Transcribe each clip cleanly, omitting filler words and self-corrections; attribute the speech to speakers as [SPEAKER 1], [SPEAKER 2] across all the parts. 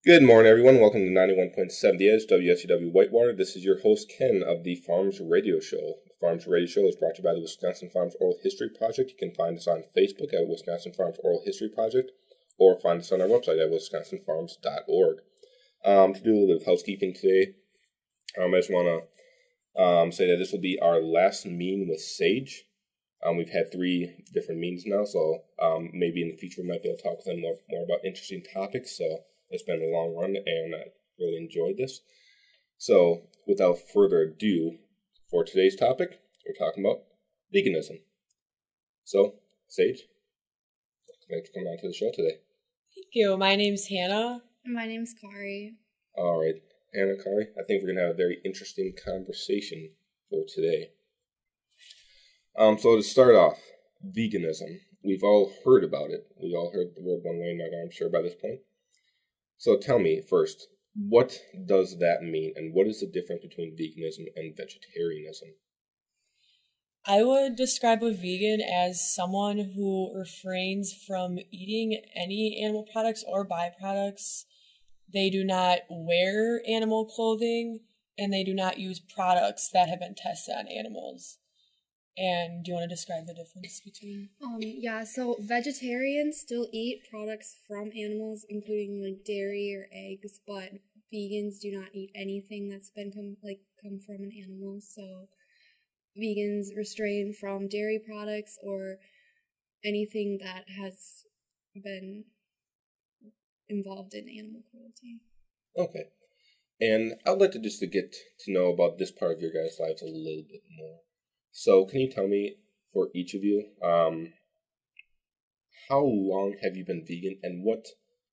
[SPEAKER 1] Good morning, everyone. Welcome to 91.7 The Edge, UW-Whitewater. This is your host, Ken, of the Farms Radio Show. The Farms Radio Show is brought to you by the Wisconsin Farms Oral History Project. You can find us on Facebook at Wisconsin Farms Oral History Project, or find us on our website at wisconsinfarms.org. To do a little bit of housekeeping today, I just want to say that this will be our last meeting with S.A.G.E. We've had 3 different meetings now, so maybe in the future we might be able to talk with them more about interesting topics. So it's been a long run, and I really enjoyed this. So without further ado, for today's topic, we're talking about veganism. So, S.A.G.E., thanks for coming on to the show today.
[SPEAKER 2] Thank you. My name's Hannah.
[SPEAKER 3] And my name's Kari.
[SPEAKER 1] All right, Hannah, Kari, I think we're going to have a very interesting conversation for today. So to start off, veganism. We've all heard about it. We've all heard the word one way or another, I'm sure, by this point. So tell me first, what does that mean, and what is the difference between veganism and vegetarianism?
[SPEAKER 2] I would describe a vegan as someone who refrains from eating any animal products or byproducts. They do not wear animal clothing, and they do not use products that have been tested on animals. And do you want to describe the difference between?
[SPEAKER 3] So vegetarians still eat products from animals, including like dairy or eggs, but vegans do not eat anything that's been come from an animal. So vegans refrain from dairy products or anything that has been involved in animal cruelty.
[SPEAKER 1] Okay. And I'd like to get to know about this part of your guys' lives a little bit more. So can you tell me, for each of you, how long have you been vegan, and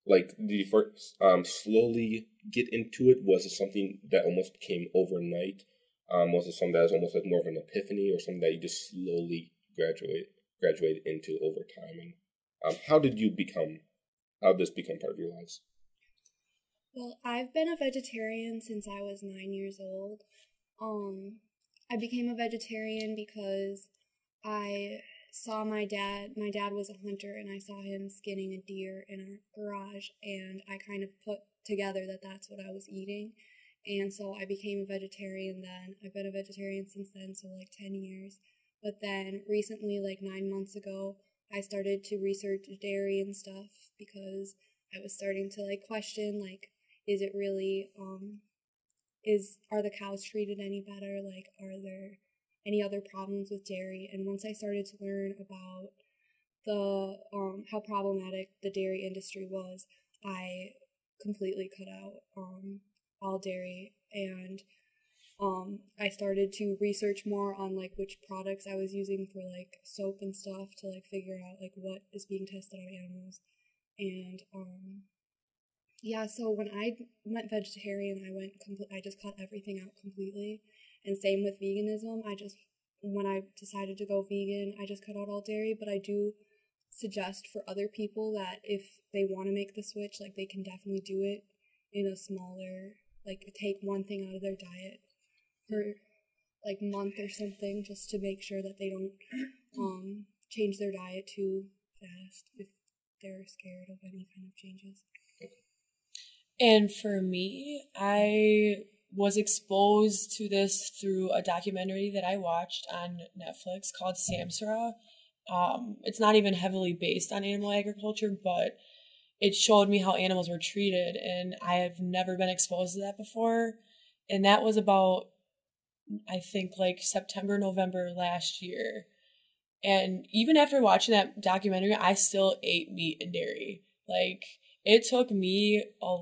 [SPEAKER 1] did you first slowly get into it? Was it something that almost came overnight? Was it something that was almost like more of an epiphany, or something that you just slowly graduated into over time? And how did this become part of your lives?
[SPEAKER 3] Well, I've been a vegetarian since I was 9 years old. I became a vegetarian because I saw my dad. My dad was a hunter, and I saw him skinning a deer in our garage, and I kind of put together that that's what I was eating. And so I became a vegetarian then. I've been a vegetarian since then, so like 10 years. But then recently, like 9 months ago, I started to research dairy and stuff because I was starting to question, is it really, are the cows treated any better? Are there any other problems with dairy? And once I started to learn about the how problematic the dairy industry was, I completely cut out all dairy, and I started to research more on which products I was using for soap and stuff to figure out what is being tested on animals. And so when I went vegetarian, I just cut everything out completely. And same with veganism. When I decided to go vegan, I just cut out all dairy, but I do suggest for other people that if they want to make the switch, they can definitely do it in a smaller, take one thing out of their diet for month or something, just to make sure that they don't change their diet too fast if they're scared of any kind of changes.
[SPEAKER 2] And for me, I was exposed to this through a documentary that I watched on Netflix called Samsara. It's not even heavily based on animal agriculture, but it showed me how animals were treated, and I have never been exposed to that before. And that was about, I think, September, November last year. And even after watching that documentary, I still ate meat and dairy. It took me a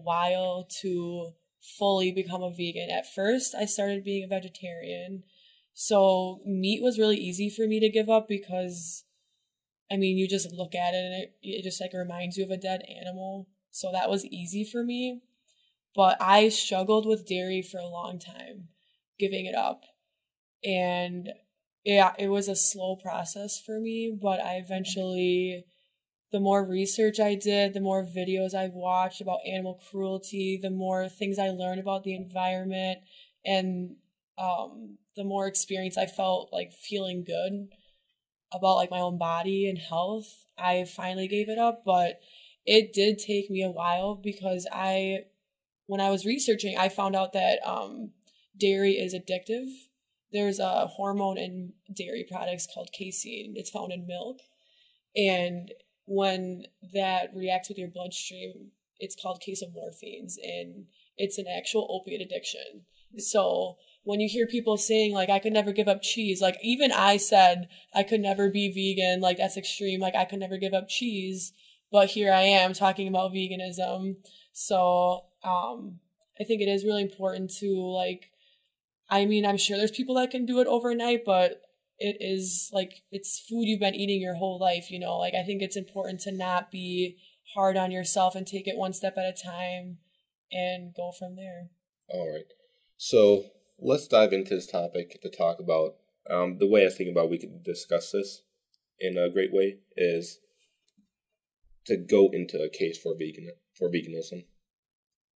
[SPEAKER 2] while to fully become a vegan. At first, I started being a vegetarian. So meat was really easy for me to give up because, you just look at it and it just reminds you of a dead animal. So that was easy for me. But I struggled with dairy for a long time, giving it up. And yeah, it was a slow process for me, but I eventually, the more research I did, the more videos I watched about animal cruelty, the more things I learned about the environment, and the more experience I felt feeling good about my own body and health, I finally gave it up. But it did take me a while because when I was researching, I found out that dairy is addictive. There's a hormone in dairy products called casein. It's found in milk. And when that reacts with your bloodstream, it's called casomorphines, and it's an actual opiate addiction. So when you hear people saying, like, I could never give up cheese, like, even I said I could never be vegan, like, that's extreme, like, I could never give up cheese, but here I am talking about veganism. So I think it is really important to, like, I mean, I'm sure there's people that can do it overnight, but it is, like, it's food you've been eating your whole life, you know? Like, I think it's important to not be hard on yourself and take it one step at a time and go from there.
[SPEAKER 1] All right. So let's dive into this topic to talk about the way I think about we could discuss this in a great way is to go into a case for veganism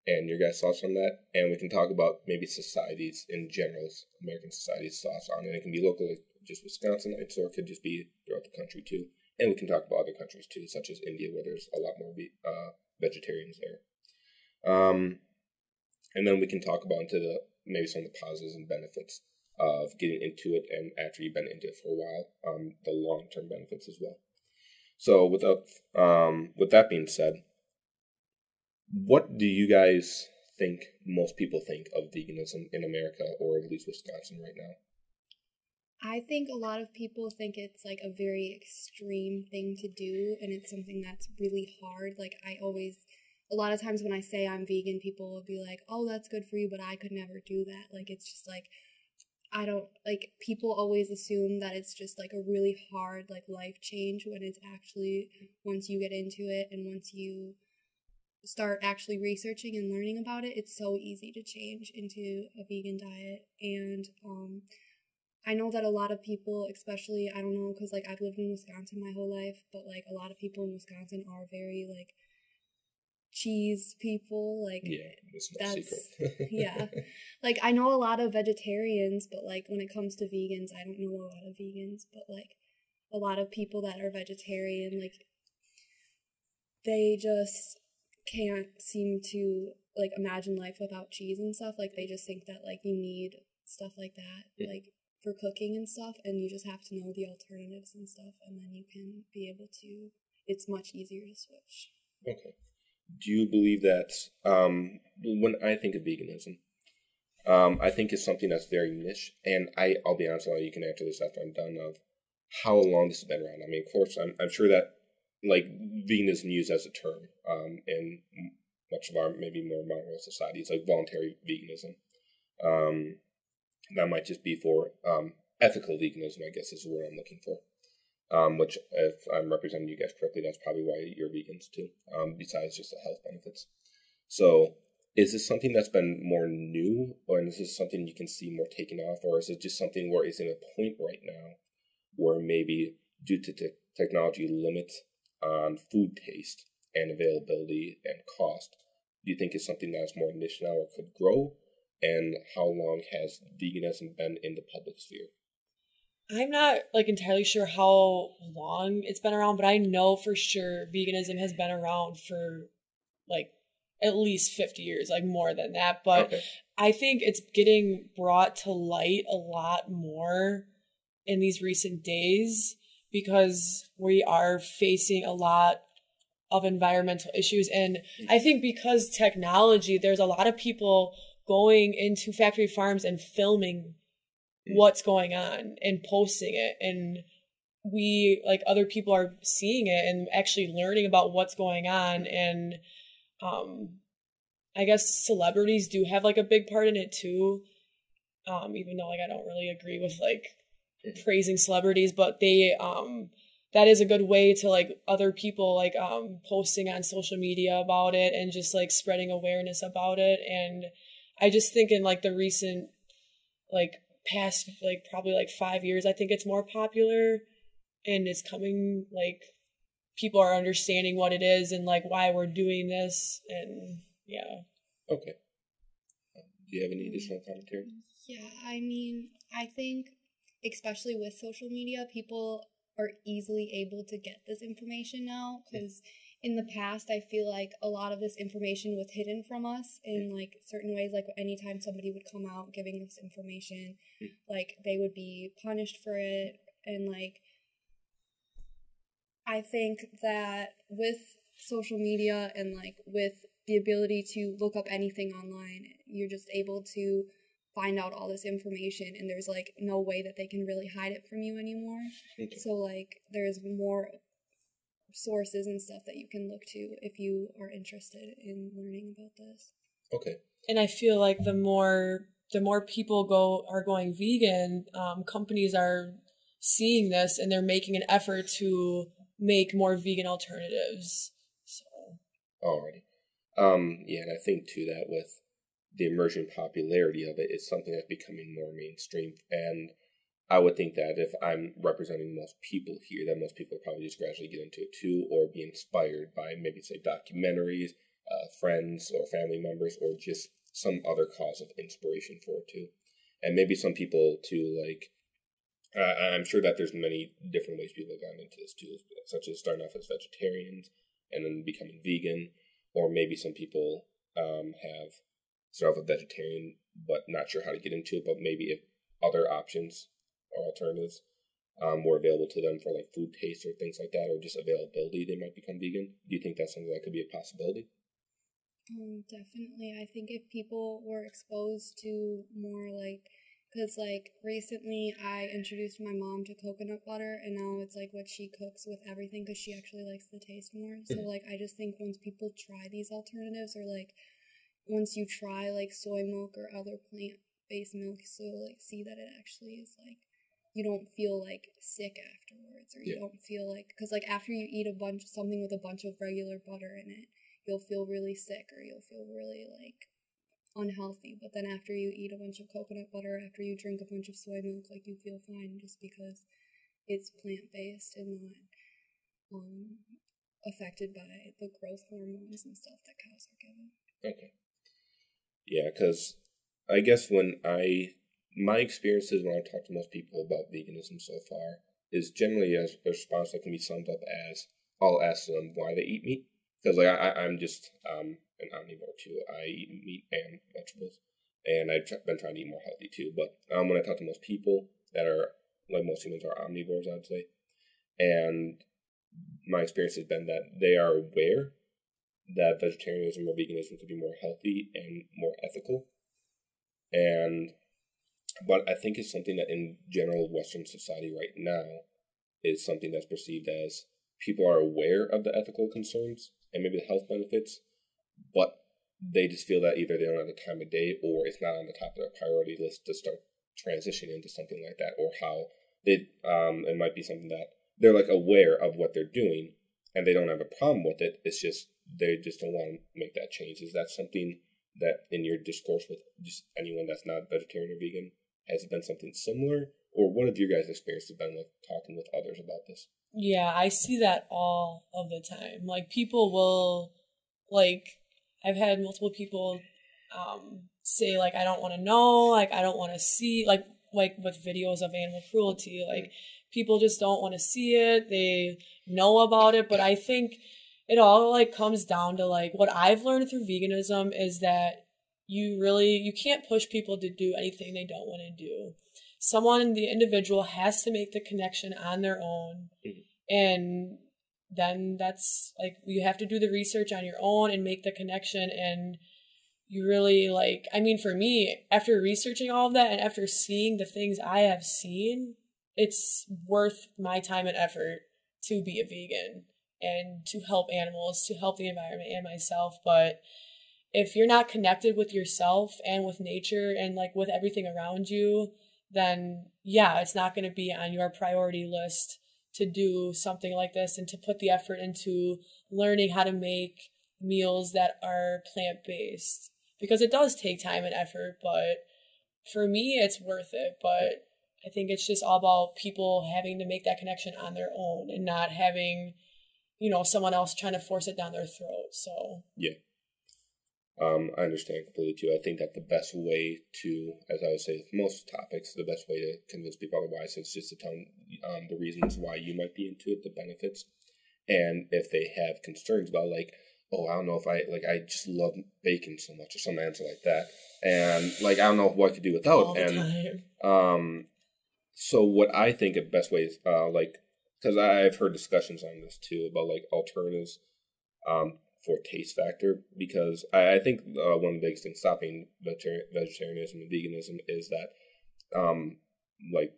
[SPEAKER 1] and your guys' thoughts on that. And we can talk about maybe societies in general, American society's thoughts on it. It can be locally, just Wisconsinites, or it could just be throughout the country too. And we can talk about other countries too, such as India, where there's a lot more vegetarians there. And then we can talk about maybe some of the positives and benefits of getting into it, and after you've been into it for a while, the long-term benefits as well. So with that being said, what do you guys think most people think of veganism in America, or at least Wisconsin right now?
[SPEAKER 3] I think a lot of people think it's like a very extreme thing to do, and it's something that's really hard. Like, a lot of times when I say I'm vegan, people will be like, oh, that's good for you, but I could never do that. Like, it's just like, people always assume that it's just like a really hard, like, life change, when it's actually, once you get into it and once you start actually researching and learning about it, it's so easy to change into a vegan diet. And I know that a lot of people, especially, I don't know, because, like, I've lived in Wisconsin my whole life, but, like, a lot of people in Wisconsin are very, like, cheese people. Like,
[SPEAKER 1] yeah, it's no secret.
[SPEAKER 3] Yeah. Like, I know a lot of vegetarians, but, like, when it comes to vegans, I don't know a lot of vegans, but, like, a lot of people that are vegetarian, like, they just can't seem to, like, imagine life without cheese and stuff. Like, they just think that, like, you need stuff like that, like, for cooking and stuff, and you just have to know the alternatives and stuff, and then you can be able to, it's much easier to switch.
[SPEAKER 1] Okay. Do you believe that, when I think of veganism, I think it's something that's very niche, and I'll be honest, you can answer this after I'm done, of how long this has been around. I mean, of course, I'm sure that, like, veganism used as a term in much of our maybe more modern societies, like voluntary veganism. That might just be for ethical veganism, I guess is the word I'm looking for. Which, if I'm representing you guys correctly, that's probably why you're vegans too, besides just the health benefits. So is this something that's been more new, or is this something you can see more taken off, or is it just something where it's in a point right now where maybe due to technology limits on food taste and availability and cost, do you think it's something that's more niche now or could grow? And how long has veganism been in the public sphere?
[SPEAKER 2] I'm not, like, entirely sure how long it's been around, but I know for sure veganism has been around for, like, at least 50 years, like, more than that. But okay. I think it's getting brought to light a lot more in these recent days because we are facing a lot of environmental issues. And I think because technology, there's a lot of people going into factory farms and filming what's going on and posting it, and we, like, other people are seeing it and actually learning about what's going on. And I guess celebrities do have, like, a big part in it too, even though, like, I don't really agree with, like, praising celebrities, but they that is a good way to, like, other people, like, posting on social media about it and just, like, spreading awareness about it. And I just think in, like, the recent, like, past, like, probably, like, 5 years, I think it's more popular, and it's coming, like, people are understanding what it is and, like, why we're doing this. And yeah.
[SPEAKER 1] Okay. Do you have any additional commentary?
[SPEAKER 3] Yeah, I mean, I think especially with social media, people are easily able to get this information now, because in the past, I feel like a lot of this information was hidden from us in, like, certain ways. Like, anytime somebody would come out giving us information, like, they would be punished for it. And, like, I think that with social media and, like, with the ability to look up anything online, you're just able to find out all this information, and there's, like, no way that they can really hide it from you anymore. Okay. So, like, there's more sources and stuff that you can look to if you are interested in learning about this.
[SPEAKER 1] Okay.
[SPEAKER 2] And I feel like the more people are going vegan, companies are seeing this and they're making an effort to make more vegan alternatives. So.
[SPEAKER 1] Alrighty. Yeah, and I think too that with the emerging popularity of it, it's something that's becoming more mainstream. And I would think that if I'm representing most people here, that most people probably just gradually get into it too, or be inspired by maybe, say, documentaries, friends or family members, or just some other cause of inspiration for it too. And maybe some people too, like, I'm sure that there's many different ways people have gotten into this too, such as starting off as vegetarians and then becoming vegan, or maybe some people have started off as vegetarian but not sure how to get into it, but maybe if other options or alternatives were available to them for, like, food taste or things like that, or just availability, they might become vegan. Do you think that's something that could be a possibility?
[SPEAKER 3] Definitely. I think if people were exposed to more, like, because, like, recently I introduced my mom to coconut butter, and now it's, like, what she cooks with everything because she actually likes the taste more. So, like, I just think once people try these alternatives, or, like, once you try, like, soy milk or other plant-based milk, so, like, see that it actually is, like, you don't feel, like, sick afterwards, or you don't feel like, because, like, after you eat something with a bunch of regular butter in it, you'll feel really sick, or you'll feel really, like, unhealthy. But then after you eat a bunch of coconut butter, after you drink a bunch of soy milk, like, you feel fine just because it's plant-based and not affected by the growth hormones and stuff that cows are given.
[SPEAKER 1] Okay. Yeah, because I guess my experiences when I talk to most people about veganism so far is generally as a response that can be summed up as, I'll ask them why they eat meat. Because, like, I'm just an omnivore too. I eat meat and vegetables, and I've been trying to eat more healthy too. But when I talk to most people that are, like, most humans are omnivores, I'd say, and my experience has been that they are aware that vegetarianism or veganism could be more healthy and more ethical. But I think it's something that in general Western society right now is something that's perceived as people are aware of the ethical concerns and maybe the health benefits, but they just feel that either they don't have the time of day or it's not on the top of their priority list to start transitioning into something like that, or how it might be something that they're, like, aware of what they're doing and they don't have a problem with it. It's just they just don't want to make that change. Is that something that in your discourse with just anyone that's not vegetarian or vegan, has it been something similar? Or what have your guys' experiences been with talking with others about this?
[SPEAKER 2] Yeah, I see that all of the time. Like, people will, like, I've had multiple people say, like, I don't want to know, like, I don't want to see, like with videos of animal cruelty, like, people just don't want to see it. They know about it, but I think it all, like, comes down to, like, what I've learned through veganism is that you can't push people to do anything they don't want to do. The individual has to make the connection on their own. And then that's, like, you have to do the research on your own and make the connection. And you really, like, I mean, for me, after researching all of that and after seeing the things I have seen, it's worth my time and effort to be a vegan and to help animals, to help the environment and myself. But if you're not connected with yourself and with nature and, like, with everything around you, then yeah, it's not going to be on your priority list to do something like this and to put the effort into learning how to make meals that are plant-based, because it does take time and effort. But for me, it's worth it. But I think it's just all about people having to make that connection on their own and not having, someone else trying to force it down their throat. So
[SPEAKER 1] yeah. I understand completely too. I think that the best way to, as I would say with most topics, the best way to convince people otherwise is just to tell them the reasons why you might be into it, the benefits. And if they have concerns about like, oh, I don't know if I just love bacon so much or some answer like that. And like, I don't know what I could do without.
[SPEAKER 2] All the
[SPEAKER 1] time. So what I think the best way is, because I've heard discussions on this too about like alternatives, for taste factor, because I think one of the biggest things stopping vegetarianism and veganism is that, like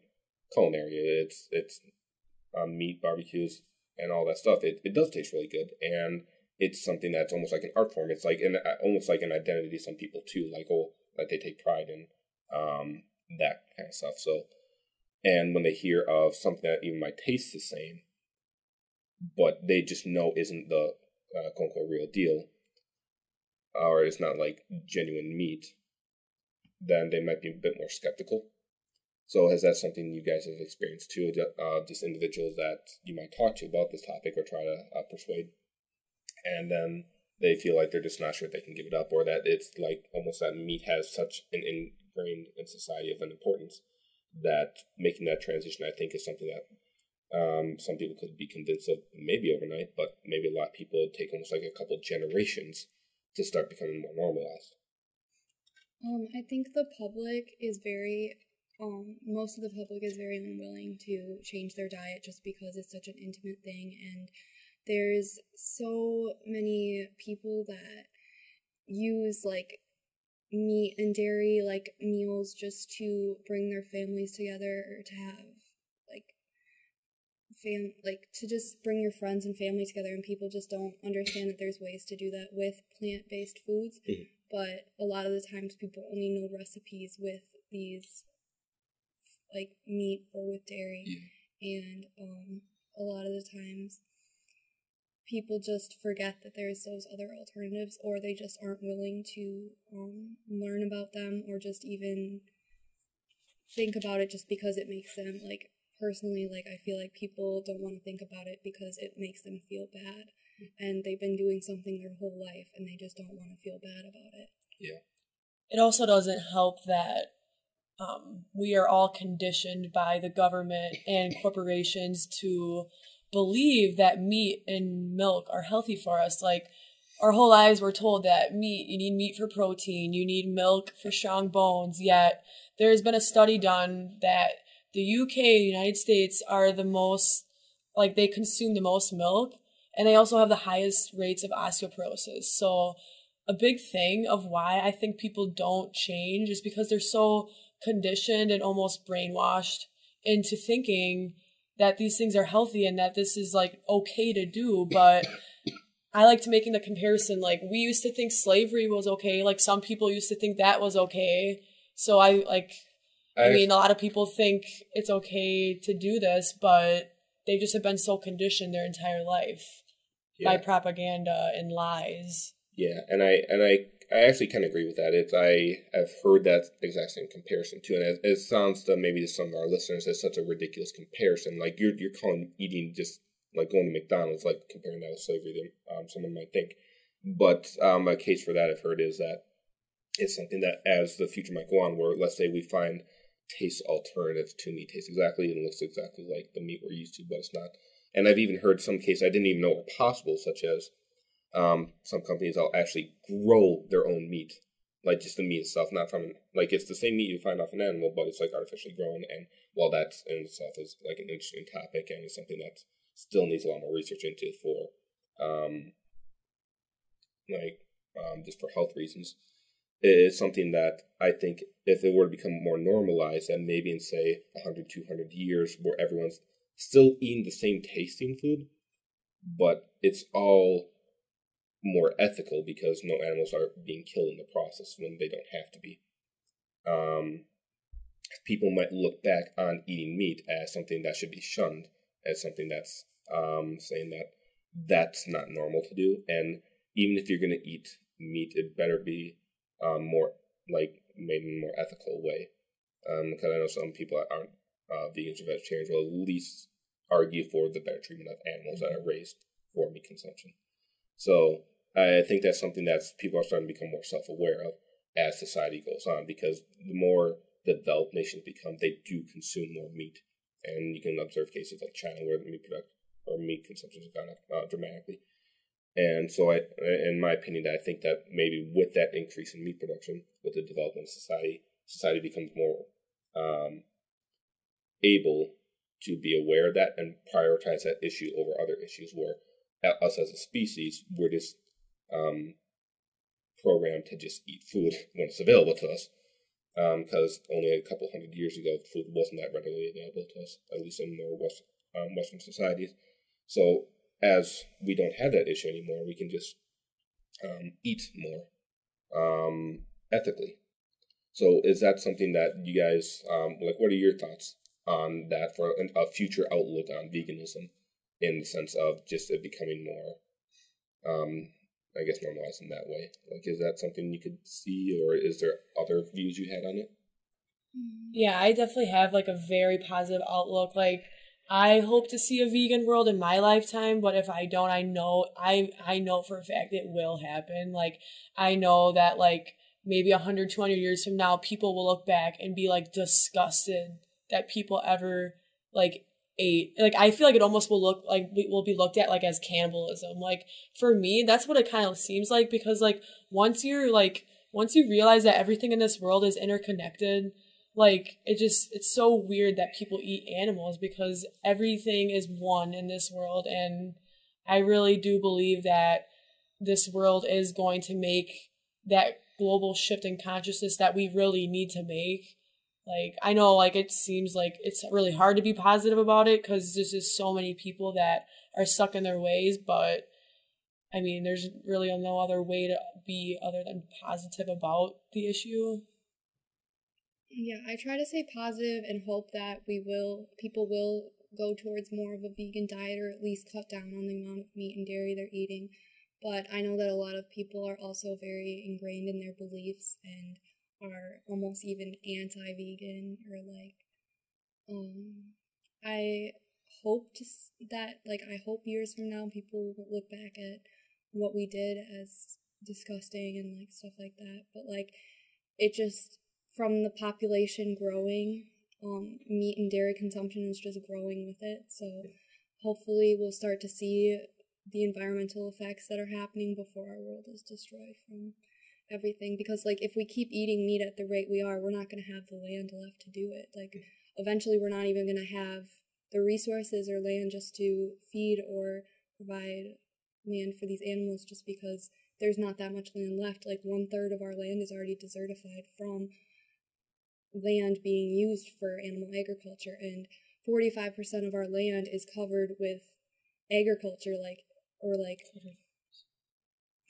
[SPEAKER 1] culinary, it's meat, barbecues, and all that stuff. It does taste really good, and it's something that's almost like an art form. It's like almost like an identity to some people too. Like they take pride in that kind of stuff. So, and when they hear of something that even might taste the same, but they just know isn't the quote unquote real deal, or it's not like genuine meat, then they might be a bit more skeptical. So is that something you guys have experienced too? Just individuals that you might talk to about this topic or try to persuade, and then they feel like they're just not sure if they can give it up, or that it's like almost that meat has such an ingrained in society of an importance that making that transition, I think, is something that some people could be convinced of maybe overnight, but maybe a lot of people would take almost like a couple generations to start becoming more normalized.
[SPEAKER 3] I think the public is very, most of the public is very unwilling to change their diet just because it's such an intimate thing, and there's so many people that use like meat and dairy like meals just to bring their families together, or to have to just bring your friends and family together, and people just don't understand that there's ways to do that with plant-based foods. Mm-hmm. But a lot of the times people only know recipes with these like meat or with dairy. Yeah. And a lot of the times people just forget that there's those other alternatives, or they just aren't willing to learn about them, or just even think about it just because it makes them like, personally, like, I feel like people don't want to think about it because it makes them feel bad, and they've been doing something their whole life, and they just don't want to feel bad about it.
[SPEAKER 1] Yeah.
[SPEAKER 2] It also doesn't help that we are all conditioned by the government and corporations to believe that meat and milk are healthy for us. Like, our whole lives we're told that you need meat for protein, you need milk for strong bones, yet there's been a study done that the UK, United States, are the most, like, they consume the most milk, and they also have the highest rates of osteoporosis. So a big thing of why I think people don't change is because they're so conditioned and almost brainwashed into thinking that these things are healthy and that this is, like, okay to do. But I like to making the comparison, like, we used to think slavery was okay. Like, some people used to think that was okay. So I mean, a lot of people think it's okay to do this, but they just have been so conditioned their entire life by propaganda and lies.
[SPEAKER 1] Yeah, and I actually kind of agree with that. I have heard that exact same comparison too, and it sounds to maybe to some of our listeners as such a ridiculous comparison. Like you're calling eating just like going to McDonald's, like comparing that with slavery. Someone might think, but a case for that I've heard is that it's something that as the future might go on, where let's say we find taste alternatives to meat, tastes exactly and looks exactly like the meat we're used to, but it's not. And I've even heard some cases I didn't even know were possible, such as some companies will actually grow their own meat, like just the meat itself, not from, like, it's the same meat you find off an animal, but it's like artificially grown. And while that in itself is like an interesting topic and is something that still needs a lot more research into for just for health reasons, it is something that I think if it were to become more normalized, and maybe in, say, 100, 200 years, where everyone's still eating the same tasting food, but it's all more ethical because no animals are being killed in the process when they don't have to be. People might look back on eating meat as something that should be shunned, as something that's saying that that's not normal to do. And even if you're going to eat meat, it better be more like made in a more ethical way. Because I know some people that aren't vegans or vegetarians will at least argue for the better treatment of animals that are raised for meat consumption. So I think that's something that people are starting to become more self-aware of as society goes on, because the more developed nations become, they do consume more meat. And you can observe cases like China where the meat or meat consumption has gone up dramatically. And so in my opinion, I think that maybe with that increase in meat production, with the development of society becomes more able to be aware of that and prioritize that issue over other issues, where us as a species, we're just programmed to just eat food when it's available to us, because only a couple hundred years ago, food wasn't that readily available to us, at least in more Western societies. So as we don't have that issue anymore, we can just eat more ethically. So is that something that you guys, what are your thoughts on that for a future outlook on veganism, in the sense of just it becoming more, I guess, normalized in that way? Like, is that something you could see, or is there other views you had on it?
[SPEAKER 2] Yeah, I definitely have like a very positive outlook. Like, I hope to see a vegan world in my lifetime, but if I don't, I know for a fact it will happen. Like, I know that like maybe 100, 200 years from now, people will look back and be like disgusted that people ever like ate. Like, I feel like it almost will be looked at like as cannibalism. Like, for me, that's what it kind of seems like, because like once you realize that everything in this world is interconnected, like it's so weird that people eat animals, because everything is one in this world. And I really do believe that this world is going to make that global shift in consciousness that we really need to make. Like, I know, like, it seems like it's really hard to be positive about it because there's just so many people that are stuck in their ways, but I mean, there's really no other way to be other than positive about the issue.
[SPEAKER 3] Yeah, I try to stay positive and hope that people will go towards more of a vegan diet, or at least cut down on the amount of meat and dairy they're eating. But I know that a lot of people are also very ingrained in their beliefs and are almost even anti-vegan, or like, I hope I hope years from now people will look back at what we did as disgusting and like stuff like that. But like, it just, from the population growing, meat and dairy consumption is just growing with it. So hopefully we'll start to see the environmental effects that are happening before our world is destroyed from everything. Because like, if we keep eating meat at the rate we are, we're not going to have the land left to do it. Like, eventually we're not even going to have the resources or land just to feed or provide land for these animals, just because there's not that much land left. Like, 1/3 of our land is already desertified from land being used for animal agriculture, and 45% of our land is covered with agriculture,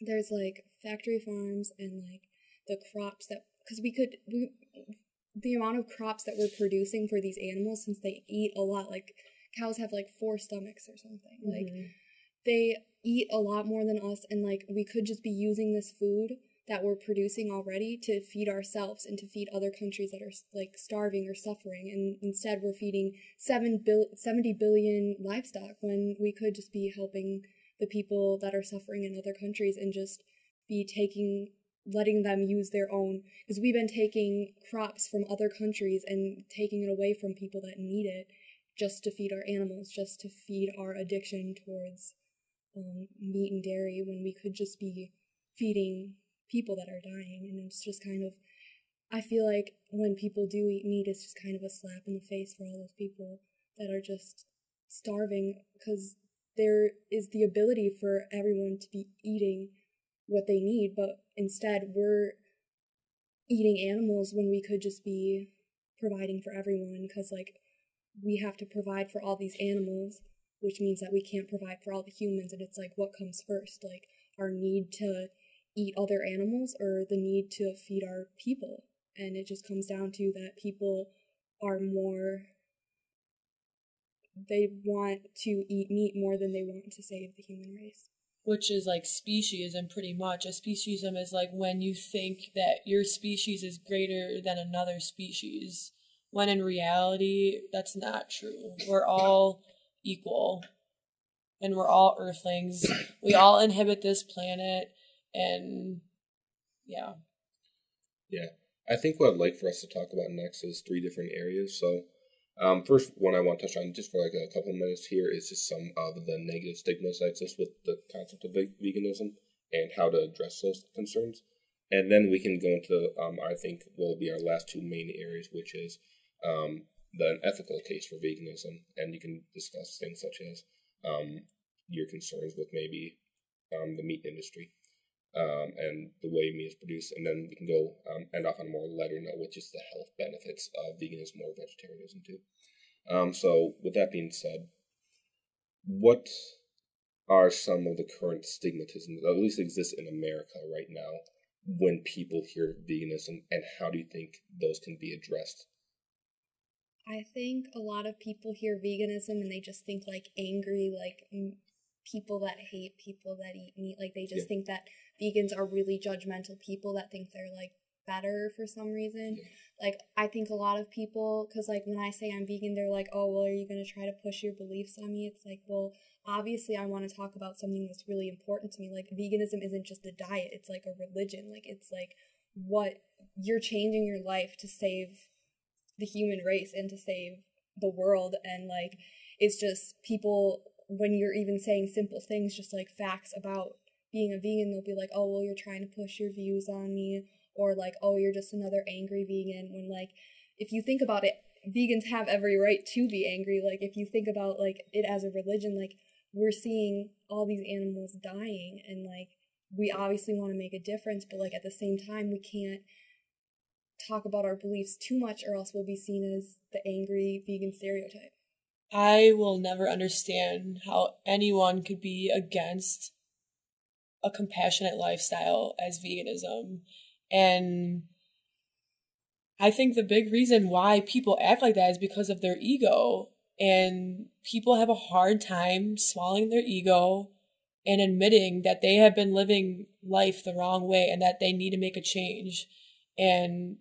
[SPEAKER 3] there's like factory farms and like the crops that, because the amount of crops that we're producing for these animals, since they eat a lot, like cows have like 4 stomachs or something, like they eat a lot more than us, and like we could just be using this food that we're producing already to feed ourselves and to feed other countries that are like starving or suffering, and instead we're feeding 70 billion livestock, when we could just be helping the people that are suffering in other countries and just be letting them use their own, because we've been taking crops from other countries and taking it away from people that need it, just to feed our animals, just to feed our addiction towards meat and dairy, when we could just be feeding people that are dying. And it's just kind of, I feel like when people do eat meat, it's just kind of a slap in the face for all those people that are just starving, because there is the ability for everyone to be eating what they need, but instead we're eating animals when we could just be providing for everyone, because like, we have to provide for all these animals, which means that we can't provide for all the humans. And it's like, what comes first, like our need to eat other animals or the need to feed our people? And it just comes down to that people are they want to eat meat more than they want to save the human race.
[SPEAKER 2] Which is like speciesism, pretty much. A speciesism is like when you think that your species is greater than another species, when in reality, that's not true. We're all equal, and we're all earthlings. We all inhabit this planet, and yeah.
[SPEAKER 1] Yeah. I think what I'd like for us to talk about next is 3 different areas. So First one I want to touch on just for like a couple of minutes here is just some of the negative stigmas that exist with the concept of veganism and how to address those concerns. And then we can go into, I think, will be our last two main areas, which is the ethical case for veganism. And you can discuss things such as your concerns with maybe the meat industry and the way meat is produced. And then we can go end off on a more lighter note, which is the health benefits of veganism or vegetarianism too. So with that being said, what are some of the current stigmatisms that at least exist in America right now when people hear veganism, and how do you think those can be addressed?
[SPEAKER 3] I think a lot of people hear veganism and they just think like angry, like people that hate people that eat meat. Like they just think that vegans are really judgmental people that think they're like better for some reason. Like I think a lot of people, because like when I say I'm vegan, they're like, oh, well, are you going to try to push your beliefs on me? It's like, well, obviously I want to talk about something that's really important to me. Like veganism isn't just a diet, it's like a religion. Like it's like what you're changing your life to save the human race and to save the world. And like it's just people, when you're even saying simple things, just like facts about being a vegan, they'll be like, oh, well, you're trying to push your views on me, or like, oh, you're just another angry vegan. When like if you think about it, vegans have every right to be angry. Like if you think about like it as a religion, like we're seeing all these animals dying, and like we obviously want to make a difference, but like at the same time we can't talk about our beliefs too much, or else we'll be seen as the angry vegan stereotype.
[SPEAKER 2] I will never understand how anyone could be against a compassionate lifestyle as veganism. And I think the big reason why people act like that is because of their ego. And people have a hard time swallowing their ego and admitting that they have been living life the wrong way and that they need to make a change. And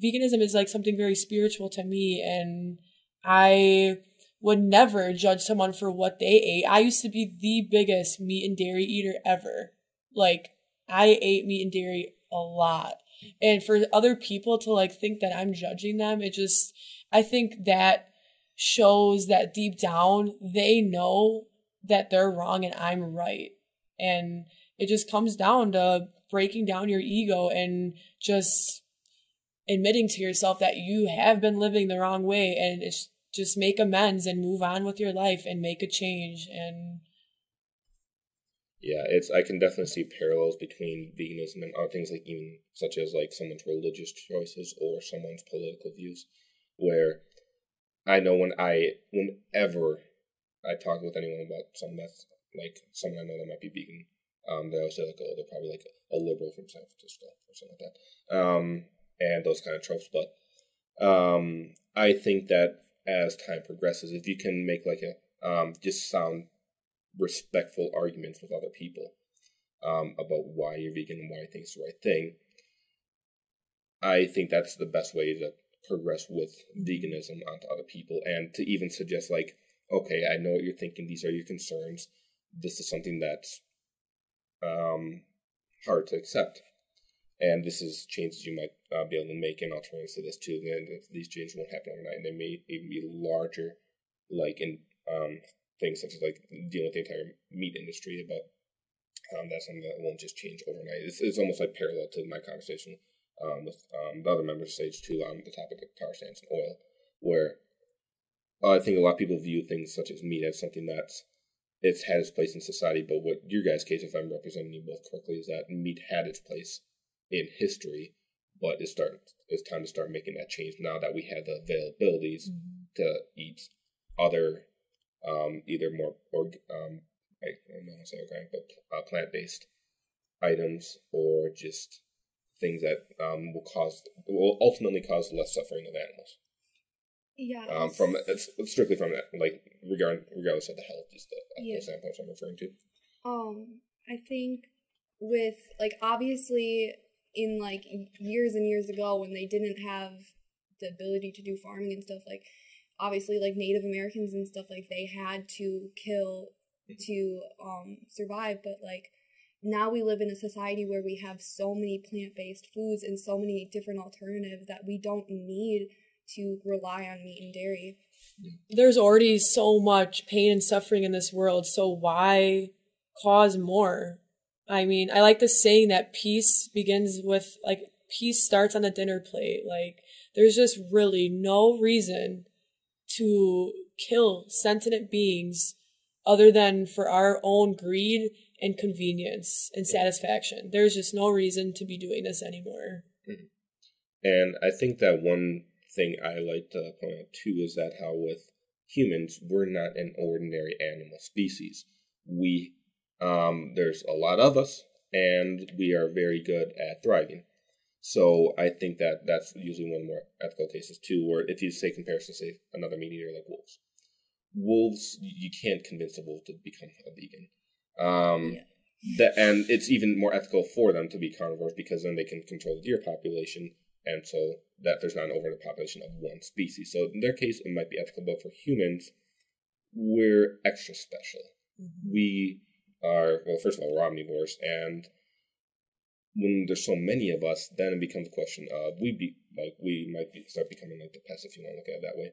[SPEAKER 2] veganism is like something very spiritual to me, and I would never judge someone for what they ate. I used to be the biggest meat and dairy eater ever. Like, I ate meat and dairy a lot. And for other people to like think that I'm judging them, I think that shows that deep down they know that they're wrong and I'm right. And it just comes down to breaking down your ego and just admitting to yourself that you have been living the wrong way, and it's just make amends and move on with your life and make a change. And
[SPEAKER 1] yeah, I can definitely see parallels between veganism and other things, like even such as like someone's religious choices or someone's political views, where I know whenever I talk with anyone about something that's like someone I know that might be vegan, they always say like, oh, they're probably like a liberal from San Francisco or something like that, and those kind of tropes. But I think that as time progresses, if you can make like a just sound respectful arguments with other people about why you're vegan and why you think it's the right thing, I think that's the best way to progress with veganism onto other people, and to even suggest like, okay, I know what you're thinking, these are your concerns, this is something that's hard to accept, and this is changes you might be able to make in alternatives to this too. And these changes won't happen overnight, and they may even be larger, like in things such as like dealing with the entire meat industry. But that's something that won't just change overnight. It's almost like parallel to my conversation with the other members of S.A.G.E on the topic of tar sands and oil, where I think a lot of people view things such as meat as something it's had its place in society. But what your guys' case, if I'm representing you both correctly, is that meat had its place in history, but it's time to start making that change now that we have the availabilities to eat other either more I don't want to say organic, but plant-based items, or just things that will ultimately cause less suffering of animals.
[SPEAKER 3] Yeah.
[SPEAKER 1] From strictly from like regardless of the health, is the standpoint I'm referring to.
[SPEAKER 3] I think with like obviously in like years and years ago when they didn't have the ability to do farming and stuff, like obviously like Native Americans and stuff, like they had to kill to survive. But like now we live in a society where we have so many plant-based foods and so many different alternatives that we don't need to rely on meat and dairy.
[SPEAKER 2] there's already so much pain and suffering in this world, so why cause more? I mean, I like the saying that peace begins with, like, peace starts on the dinner plate. Like, there's just really no reason to kill sentient beings other than for our own greed and convenience and satisfaction. There's just no reason to be doing this anymore.
[SPEAKER 1] Mm-hmm. And I think that one thing I like to point out too is that how with humans, we're not an ordinary animal species. We there's a lot of us, and we are very good at thriving. So I think that that's usually one of the more ethical cases too, where if you say comparison, say another meat eater like wolves. Wolves, you can't convince a wolf to become a vegan. And it's even more ethical for them to be carnivores because then they can control the deer population, and so that there's not an overpopulation of one species. So in their case, it might be ethical, but for humans, we're extra special. Mm-hmm. We are, well, first of all, we're omnivores, and when there's so many of us, then it becomes a question of we might start becoming like the pests, if you want to look at it that way.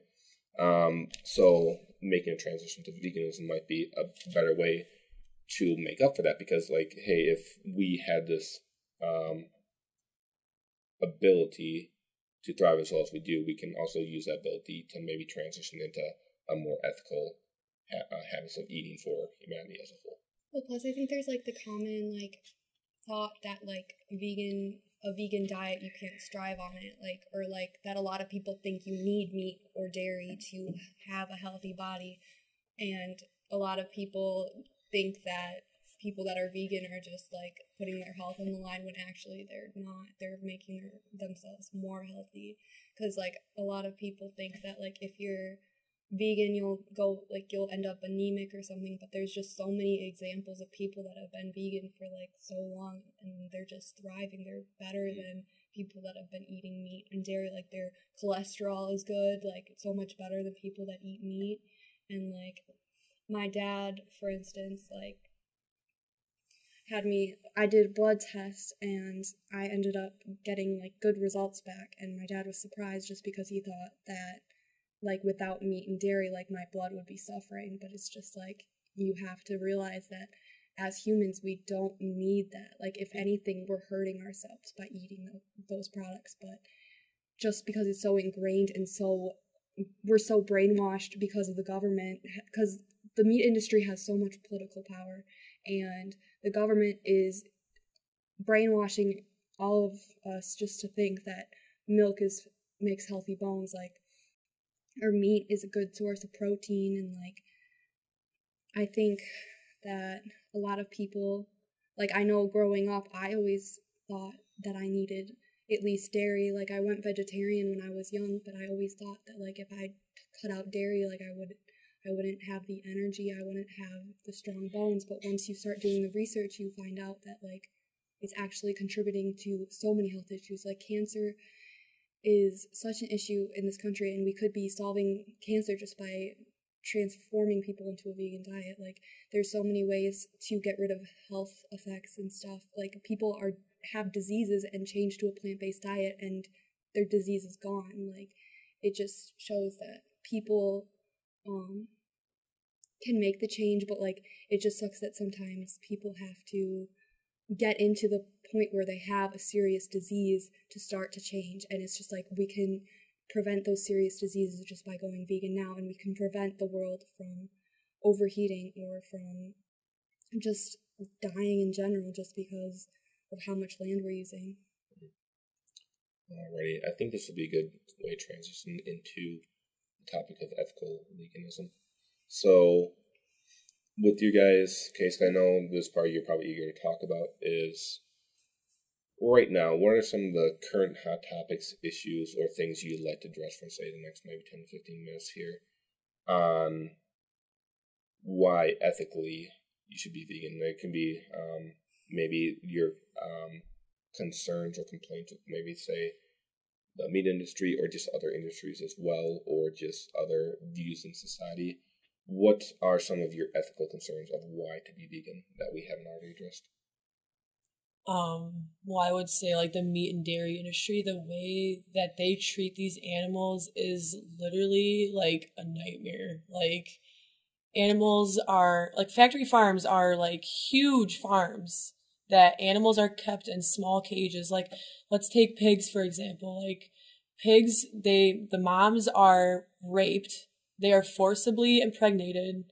[SPEAKER 1] So making a transition to veganism might be a better way to make up for that, because like, hey, if we had this ability to thrive as well as we do, we can also use that ability to maybe transition into a more ethical habits of eating for humanity as a whole.
[SPEAKER 3] Well, plus I think there's like the common like thought that like a vegan diet, you can't strive on it, like, or like that a lot of people think you need meat or dairy to have a healthy body, and a lot of people think that people that are vegan are just like putting their health on the line when actually they're not. They're making themselves more healthy, because like a lot of people think that like if you're vegan you'll end up anemic or something, but there's just so many examples of people that have been vegan for like so long and they're just thriving. They're better than people that have been eating meat and dairy. Like their cholesterol is good, like so much better than people that eat meat. And like my dad, for instance, like I did a blood test and I ended up getting like good results back, and my dad was surprised just because he thought that like without meat and dairy, like my blood would be suffering. But it's just like, you have to realize that as humans, we don't need that. Like if anything, we're hurting ourselves by eating those products. But just because it's so ingrained and we're so brainwashed because of the government, because the meat industry has so much political power, and the government is brainwashing all of us just to think that milk makes healthy bones, like, or meat is a good source of protein. And like I think that a lot of people, like I know growing up, I always thought that I needed at least dairy. Like I went vegetarian when I was young, but I always thought that like if I cut out dairy, like I wouldn't have the energy, I wouldn't have the strong bones. But once you start doing the research, you find out that like it's actually contributing to so many health issues. Like cancer is such an issue in this country, and we could be solving cancer just by transforming people into a vegan diet. Like there's so many ways to get rid of health effects and stuff. Like people have diseases and change to a plant-based diet and their disease is gone. Like it just shows that people can make the change, but like it just sucks that sometimes people have to get into the point where they have a serious disease to start to change. And it's just like, we can prevent those serious diseases just by going vegan now, and we can prevent the world from overheating or from just dying in general just because of how much land we're using.
[SPEAKER 1] Alrighty, I think this would be a good way to transition into the topic of ethical veganism. So with you guys' case, I know this part you're probably eager to talk about is, right now, what are some of the current hot topics, issues, or things you'd like to address for, say, the next maybe 10 to 15 minutes here on why ethically you should be vegan? It can be maybe your concerns or complaints with maybe, say, the meat industry or just other industries as well, or just other views in society. What are some of your ethical concerns of why to be vegan that we haven't already addressed?
[SPEAKER 2] well, I would say like the meat and dairy industry, the way that they treat these animals is literally like a nightmare. Like animals are like factory farms are like huge farms that animals are kept in small cages. Like let's take pigs for example. Like pigs, the moms are raped, they are forcibly impregnated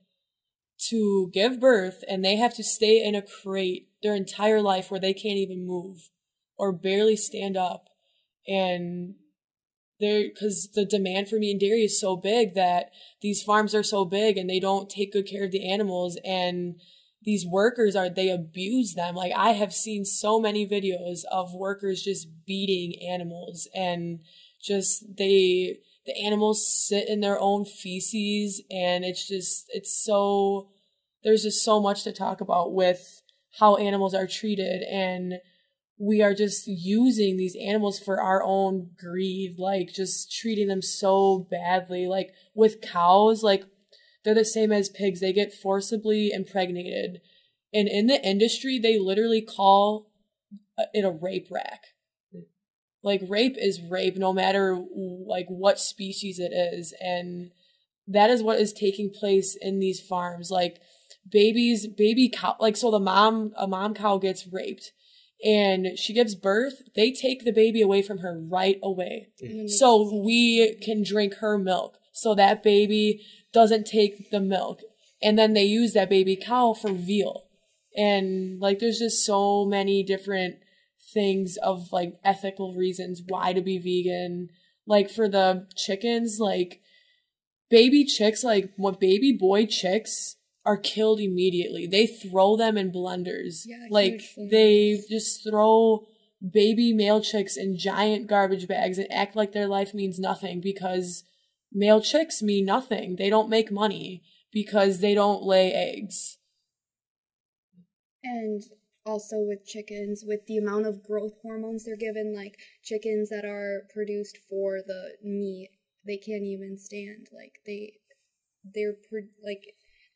[SPEAKER 2] to give birth, and they have to stay in a crate their entire life where they can't even move or barely stand up. And because the demand for meat and dairy is so big that these farms are so big and they don't take good care of the animals, and these workers they abuse them. Like I have seen so many videos of workers just beating animals, and just the animals sit in their own feces, and there's just so much to talk about with how animals are treated, and we are just using these animals for our own greed, like just treating them so badly. Like with cows, like they're the same as pigs. They get forcibly impregnated. And in the industry, they literally call it a rape rack. Like rape is rape no matter like what species it is. And that is what is taking place in these farms. Like baby cow, like so a mom cow gets raped and she gives birth, they take the baby away from her right away. So we can drink her milk. So that baby doesn't take the milk. And then they use that baby cow for veal. And like there's just so many different things of like ethical reasons why to be vegan. Like for the chickens, like baby chicks, like what baby boy chicks are killed immediately. They throw them in blenders. Yeah, like they just throw baby male chicks in giant garbage bags and act like their life means nothing, because male chicks mean nothing. They don't make money because they don't lay eggs.
[SPEAKER 3] And also with chickens, with the amount of growth hormones they're given, like chickens that are produced for the meat, they can't even stand. Like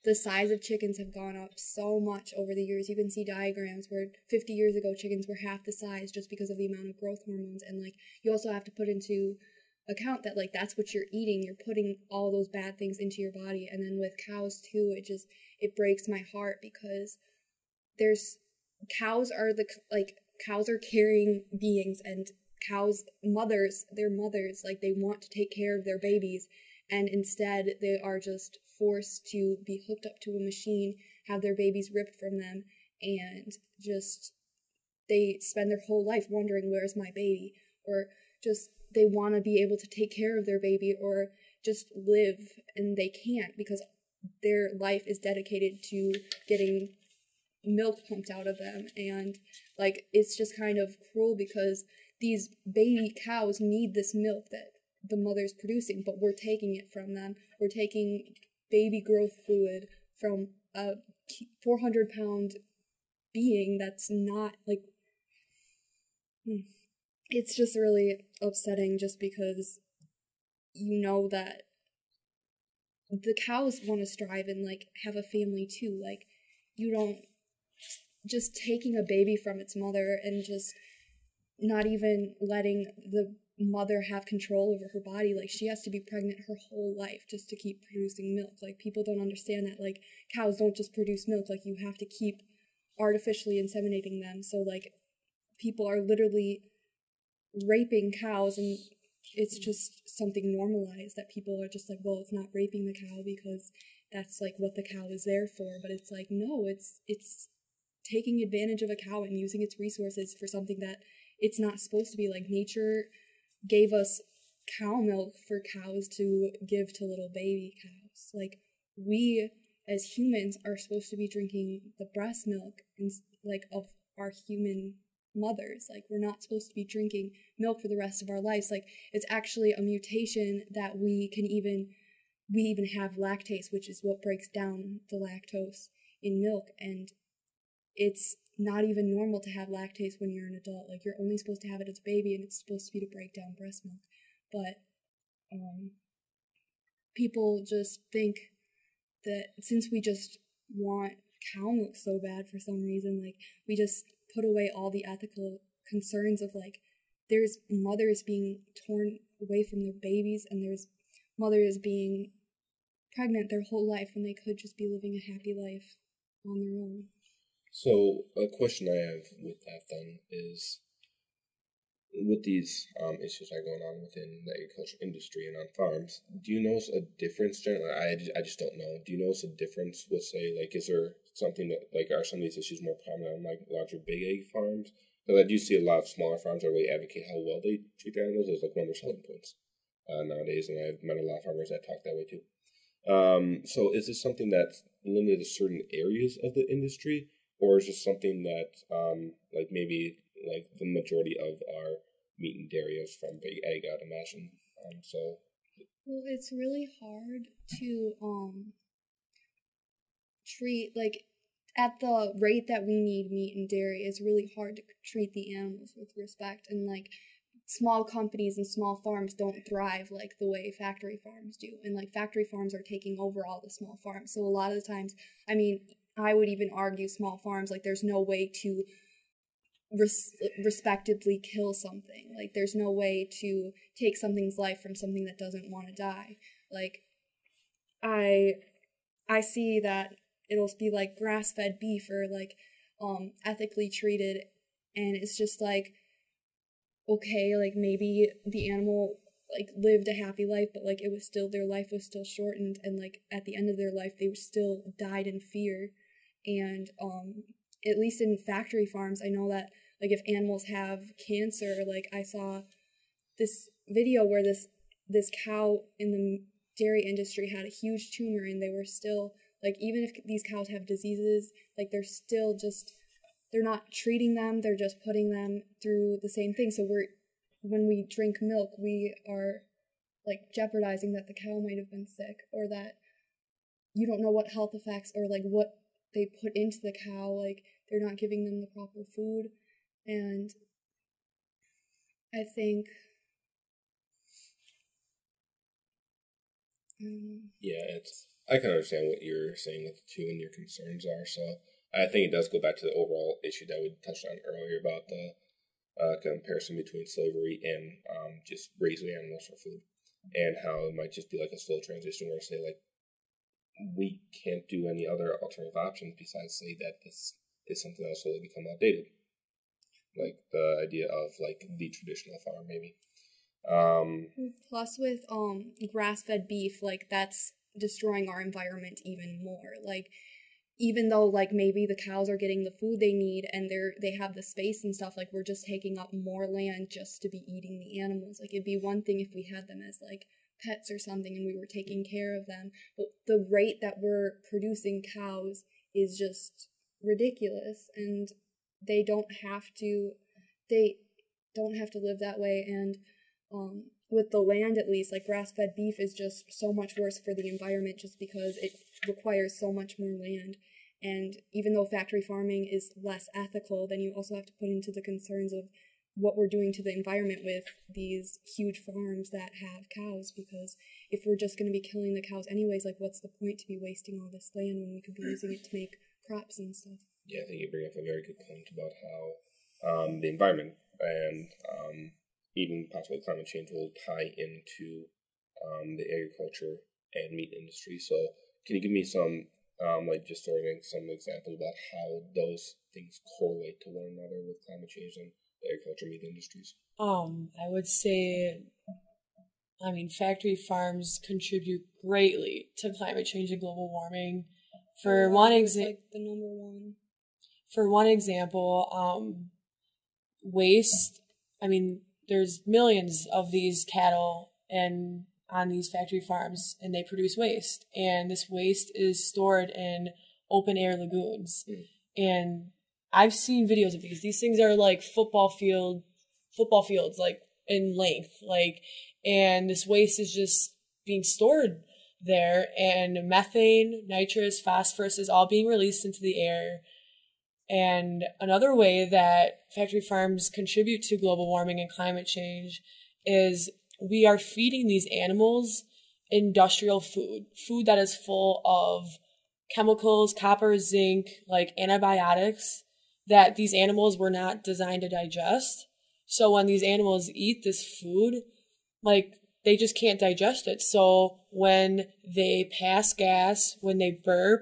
[SPEAKER 3] the size of chickens have gone up so much over the years. You can see diagrams where 50 years ago chickens were half the size just because of the amount of growth hormones. And like you also have to put into account that like that's what you're eating. You're putting all those bad things into your body. And then with cows too, it breaks my heart because cows are carrying beings, and their mothers, like they want to take care of their babies, and instead they are just forced to be hooked up to a machine, have their babies ripped from them, and just they spend their whole life wondering, where's my baby? Or just they want to be able to take care of their baby or just live, and they can't because their life is dedicated to getting milk pumped out of them. And like it's just kind of cruel because these baby cows need this milk that the mother's producing, but we're taking it from them. We're taking baby growth fluid from a 400-pound being that's not like. It's just really upsetting just because you know that the cows want to strive and like have a family too. Like you don't just taking a baby from its mother and just not even letting the mother have control over her body. Like she has to be pregnant her whole life just to keep producing milk. Like people don't understand that like cows don't just produce milk, like you have to keep artificially inseminating them. So like people are literally raping cows, and it's just something normalized that people are just like, well, it's not raping the cow because that's like what the cow is there for. But it's like, no, it's taking advantage of a cow and using its resources for something that it's not supposed to be. Like nature gave us cow milk for cows to give to little baby cows. Like we as humans are supposed to be drinking the breast milk and like of our human mothers. Like we're not supposed to be drinking milk for the rest of our lives. Like it's actually a mutation that we even have lactase, which is what breaks down the lactose in milk, and it's not even normal to have lactase when you're an adult. Like you're only supposed to have it as a baby, and it's supposed to be to break down breast milk. But people just think that since we just want cow milk so bad for some reason, like we just put away all the ethical concerns of, like, there's mothers being torn away from their babies, and there's mothers being pregnant their whole life when they could just be living a happy life on their own.
[SPEAKER 1] So a question I have with that then is, with these issues that are going on within the agriculture industry and on farms, do you notice a difference generally? I just don't know. Do you notice a difference with, say, like, is there something that, like, are some of these issues more prominent on, like, larger big egg farms? Because I do see a lot of smaller farms that really advocate how well they treat their animals as, like, one of their selling points nowadays, and I've met a lot of farmers that talk that way too. So is this something that's limited to certain areas of the industry, or is this something that, like, maybe, like, the majority of our meat and dairy is from big egg, I'd imagine.
[SPEAKER 3] Well, it's really hard to treat, like, at the rate that we need meat and dairy, it's really hard to treat the animals with respect, and, like, small companies and small farms don't thrive like the way factory farms do, and, like, factory farms are taking over all the small farms. So a lot of the times, I mean, I would even argue small farms, like, there's no way to respectably kill something. Like, there's no way to take something's life from something that doesn't want to die. Like, I see that it'll be like grass-fed beef or, like, ethically treated, and it's just like, okay, like, maybe the animal, like, lived a happy life, but, like, it was still, their life was still shortened, and, like, at the end of their life they still died in fear. And at least in factory farms, I know that, like, if animals have cancer, like, I saw this video where this cow in the dairy industry had a huge tumor, and they were still, like, even if these cows have diseases, like, they're still just, they're not treating them, they're just putting them through the same thing. So when we drink milk, we are, like, jeopardizing that the cow might have been sick, or that you don't know what health effects, or, like, what they put into the cow, like, they're not giving them the proper food. And I think,
[SPEAKER 1] I can understand what you're saying with the two and your concerns are. So I think it does go back to the overall issue that we touched on earlier about the comparison between slavery and just raising animals for food, and how it might just be like a slow transition where, say, like, we can't do any other alternative options besides say that this is something else will become outdated. Like the idea of, like, the traditional farm, maybe.
[SPEAKER 3] Plus with grass-fed beef, like, that's destroying our environment even more. Like, even though, like, maybe the cows are getting the food they need and they have the space and stuff, like, we're just taking up more land just to be eating the animals. Like, it'd be one thing if we had them as, like, pets or something and we were taking care of them, but the rate that we're producing cows is just ridiculous, and they don't have to live that way. And with the land, at least, like, grass-fed beef is just so much worse for the environment just because it requires so much more land. And even though factory farming is less ethical, then you also have to put into the concerns of what we're doing to the environment with these huge farms that have cows, because if we're just going to be killing the cows anyways, like, what's the point to be wasting all this land when we could be using it to make crops and stuff?
[SPEAKER 1] Yeah, I think you bring up a very good point about how the environment and even possibly climate change will tie into the agriculture and meat industry. So can you give me some, like, just sort of some examples about how those things correlate to one another with climate change and the agriculture meat industries?
[SPEAKER 2] I would say, I mean, factory farms contribute greatly to climate change and global warming. For one example,
[SPEAKER 3] like the number one.
[SPEAKER 2] For one example, waste. I mean, there's millions of these cattle and on these factory farms, and they produce waste. And this waste is stored in open air lagoons. And I've seen videos of these. These things are like football fields, like, in length. Like, and this waste is just being stored there, and methane, nitrous, phosphorus is all being released into the air. And another way that factory farms contribute to global warming and climate change is we are feeding these animals industrial food that is full of chemicals, copper, zinc, like antibiotics, that these animals were not designed to digest. So when these animals eat this food, like, they just can't digest it. So when they pass gas, when they burp,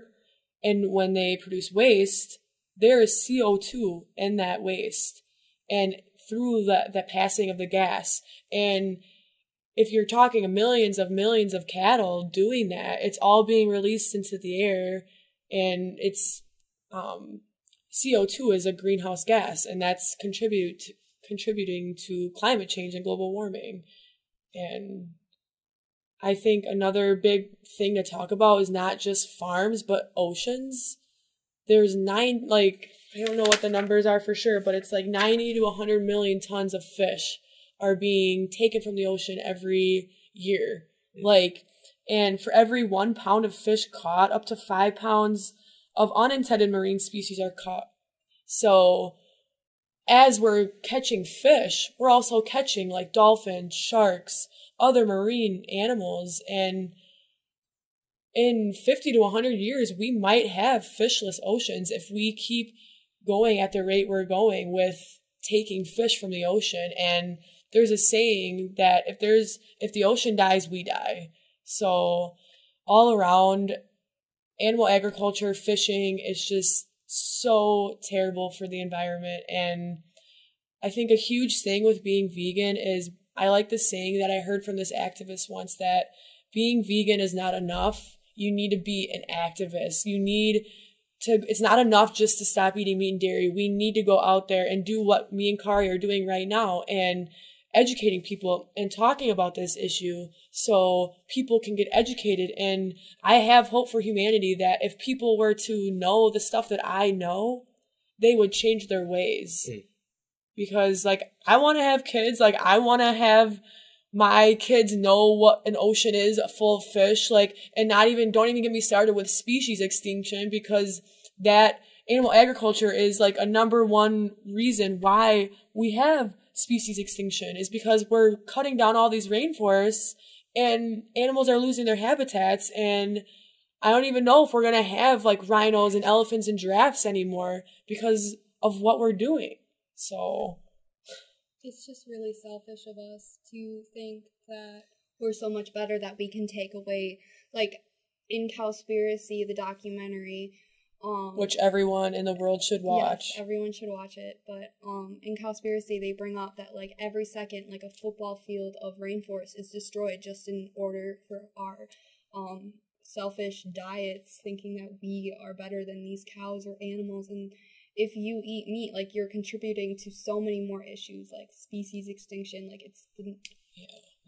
[SPEAKER 2] and when they produce waste, there is CO2 in that waste. And through the passing of the gas. And if you're talking millions of cattle doing that, it's all being released into the air, and it's CO2 is a greenhouse gas, and that's contributing to climate change and global warming. And I think another big thing to talk about is not just farms, but oceans. There's I don't know what the numbers are for sure, but it's like 90 to 100 million tons of fish are being taken from the ocean every year. And for every 1 pound of fish caught, up to 5 pounds of unintended marine species are caught. So as we're catching fish, we're also catching like dolphins, sharks, other marine animals, and in 50 to 100 years, we might have fishless oceans if we keep going at the rate we're going with taking fish from the ocean. And there's a saying that if the ocean dies, we die. So all around, animal agriculture, fishing is just so terrible for the environment. And I think a huge thing with being vegan is, I like the saying that I heard from this activist once, that being vegan is not enough. You need to be an activist. It's not enough just to stop eating meat and dairy. We need to go out there and do what me and Kari are doing right now, and educating people and talking about this issue so people can get educated. And I have hope for humanity that if people were to know the stuff that I know, they would change their ways. Because I want to have kids. I want to have my kids know what an ocean is full of fish, and don't even get me started with species extinction, because that animal agriculture is a number one reason why we have species extinction, is because we're cutting down all these rainforests and animals are losing their habitats. And I don't even know if we're going to have rhinos and elephants and giraffes anymore because of what we're doing. So
[SPEAKER 3] it's just really selfish of us to think that we're so much better that we can take away, in Cowspiracy, the documentary,
[SPEAKER 2] which everyone in the world should watch.
[SPEAKER 3] Yes, everyone should watch it. But in Cowspiracy, they bring up that every second, a football field of rainforest is destroyed just in order for our selfish diets, thinking that we are better than these cows or animals. And if you eat meat, you're contributing to so many more issues, species extinction.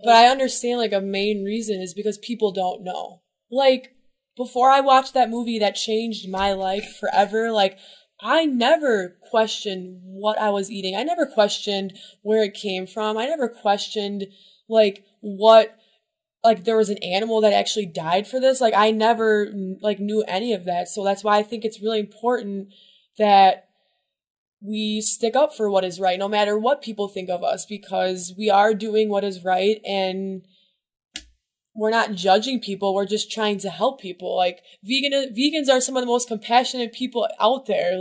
[SPEAKER 2] But I understand, a main reason is because people don't know. Before I watched that movie that changed my life forever, I never questioned what I was eating. I never questioned where it came from. I never questioned, what, there was an animal that actually died for this. I never, knew any of that. So that's why I think it's really important that we stick up for what is right, no matter what people think of us, because we are doing what is right, and we're not judging people. We're just trying to help people. Vegans are some of the most compassionate people out there.